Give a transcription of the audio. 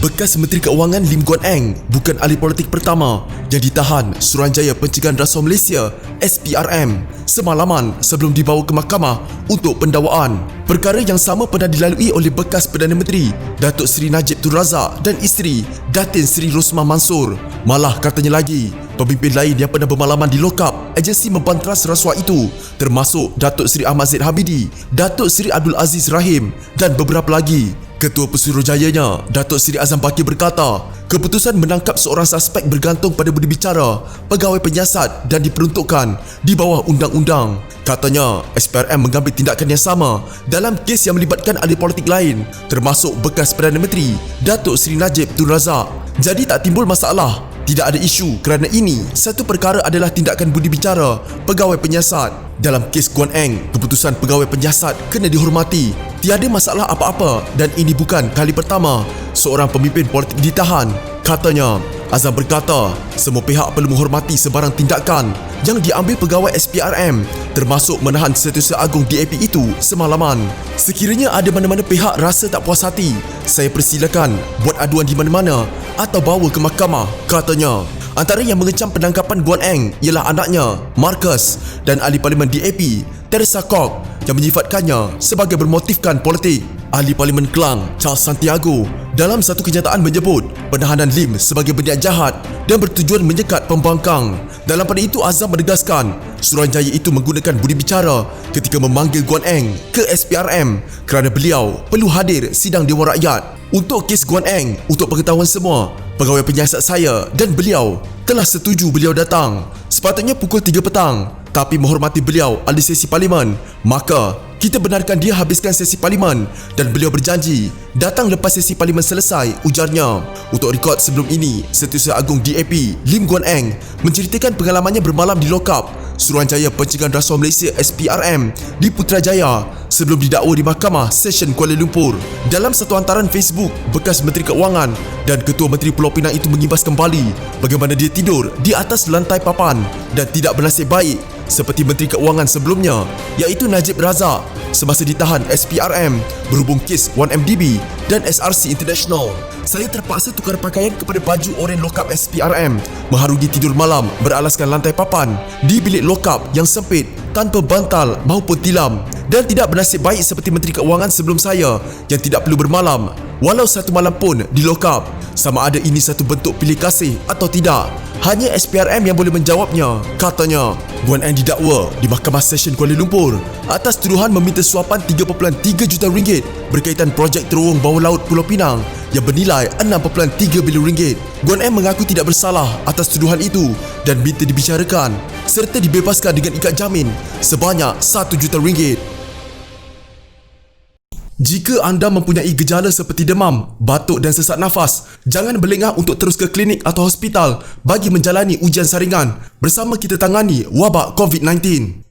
Bekas Menteri Keuangan Lim Guan Eng bukan ahli politik pertama yang ditahan Suruhanjaya Pencegahan Rasuah Malaysia SPRM semalaman sebelum dibawa ke mahkamah untuk pendakwaan. Perkara yang sama pernah dilalui oleh bekas Perdana Menteri Datuk Seri Najib Tun Razak dan isteri Datin Seri Rosmah Mansor. Malah katanya lagi, pemimpin lain yang pernah bermalaman di lokap agensi membantras rasuah itu termasuk Datuk Seri Ahmad Zaid Habidi, Datuk Seri Abdul Aziz Rahim dan beberapa lagi. Ketua Pesuruhjayanya, Datuk Seri Azam Baki berkata, keputusan menangkap seorang suspek bergantung pada budi bicara pegawai penyiasat dan diperuntukkan di bawah undang-undang. Katanya, SPRM mengambil tindakan yang sama dalam kes yang melibatkan ahli politik lain termasuk bekas Perdana Menteri Datuk Seri Najib Tun Razak. Jadi tak timbul masalah. Tidak ada isu kerana ini satu perkara adalah tindakan budi bicara pegawai penyiasat. Dalam kes Guan Eng, keputusan pegawai penyiasat kena dihormati. Tiada masalah apa-apa dan ini bukan kali pertama seorang pemimpin politik ditahan. Katanya, Azam berkata, semua pihak perlu menghormati sebarang tindakan yang diambil pegawai SPRM termasuk menahan Setiausaha Agung DAP itu semalaman. Sekiranya ada mana-mana pihak rasa tak puas hati, saya persilakan buat aduan di mana-mana atau bawa ke mahkamah, katanya. Antara yang mengecam penangkapan Guan Eng ialah anaknya, Marcus, dan ahli parlimen DAP, Teresa Kok, yang menyifatkannya sebagai bermotifkan politik. Ahli Parlimen Kelang, Charles Santiago, dalam satu kenyataan menyebut penahanan Lim sebagai berniat jahat dan bertujuan menyekat pembangkang. Dalam pada itu, Azam menegaskan Suruhanjaya itu menggunakan budi bicara ketika memanggil Guan Eng ke SPRM kerana beliau perlu hadir sidang Dewan Rakyat. Untuk kes Guan Eng, untuk pengetahuan semua, pegawai penyiasat saya dan beliau telah setuju beliau datang. Sepatutnya pukul 3 petang, tapi menghormati beliau ada sesi parlimen, maka kita benarkan dia habiskan sesi parlimen dan beliau berjanji datang lepas sesi parlimen selesai, ujarnya. Untuk rekod sebelum ini, Setiausaha Agung DAP Lim Guan Eng menceritakan pengalamannya bermalam di lokap Suruhanjaya Pencegahan Rasuah Malaysia SPRM di Putrajaya sebelum didakwa di Mahkamah Session Kuala Lumpur. Dalam satu hantaran Facebook, bekas Menteri Keuangan dan Ketua Menteri Pulau Pinang itu mengimbas kembali bagaimana dia tidur di atas lantai papan dan tidak bernasib baik seperti Menteri Keuangan sebelumnya, iaitu Najib Razak semasa ditahan SPRM berhubung kes 1MDB dan SRC International. Saya terpaksa tukar pakaian kepada baju oranye lokap SPRM, mengharungi tidur malam beralaskan lantai papan di bilik lokap yang sempit tanpa bantal maupun tilam, dan tidak bernasib baik seperti Menteri Keuangan sebelum saya yang tidak perlu bermalam walau satu malam pun di lokap. Sama ada ini satu bentuk pilih kasih atau tidak, hanya SPRM yang boleh menjawabnya, katanya. Guan Eng didakwa di Mahkamah Session Kuala Lumpur atas tuduhan meminta suapan 3.3 juta ringgit berkaitan projek terowong bawah laut Pulau Pinang yang bernilai 6.3 bilion ringgit. Guan Eng mengaku tidak bersalah atas tuduhan itu dan minta dibicarakan serta dibebaskan dengan ikat jamin sebanyak 1 juta ringgit. Jika anda mempunyai gejala seperti demam, batuk dan sesak nafas, jangan berlengah untuk terus ke klinik atau hospital bagi menjalani ujian saringan. Bersama kita tangani wabak COVID-19.